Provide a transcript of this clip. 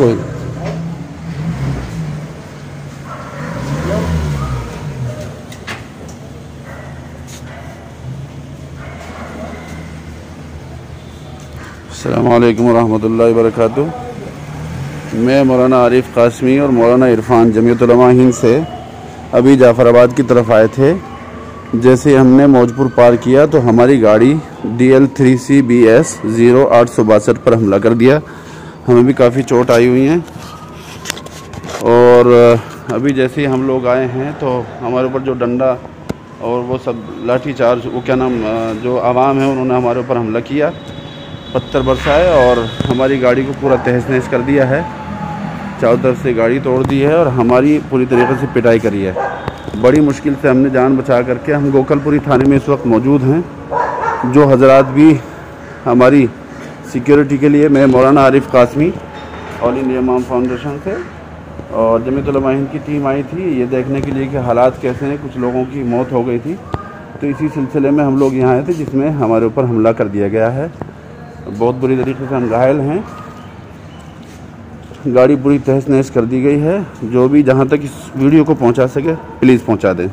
कोई अस्सलामु अलैकुम वरहमतुल्लाहि वबरकातुहू। मैं मौलाना आरिफ कासमी और मौलाना इरफान जमीयत उलमा हिंद से अभी जाफ़राबाद की तरफ आए थे। जैसे हमने मौजपुर पार किया तो हमारी गाड़ी DL3CBS 0862 पर हमला कर दिया। हमें भी काफ़ी चोट आई हुई हैं। और अभी जैसे ही हम लोग आए हैं तो हमारे ऊपर जो डंडा और वो सब लाठी चार्ज, वो क्या नाम, जो आवाम है उन्होंने हमारे ऊपर हमला किया, पत्थर बरसाए और हमारी गाड़ी को पूरा तहस नहस कर दिया है। चारों तरफ से गाड़ी तोड़ दी है और हमारी पूरी तरीके से पिटाई करी है। बड़ी मुश्किल से हमने जान बचा करके हम गोकलपुरी थाने में इस वक्त मौजूद हैं। जो हजरात भी हमारी सिक्योरिटी के लिए, मैं मौलाना आरिफ कासमी ऑल इंडिया इमाम फाउंडेशन से और जमीयत उलमा हिंद की टीम आई थी ये देखने के लिए कि हालात कैसे हैं। कुछ लोगों की मौत हो गई थी तो इसी सिलसिले में हम लोग यहाँ आए थे, जिसमें हमारे ऊपर हमला कर दिया गया है। बहुत बुरी तरीके से हम घायल हैं। गाड़ी पूरी तहस नहस कर दी गई है। जो भी जहाँ तक इस वीडियो को पहुँचा सके प्लीज़ पहुँचा दें।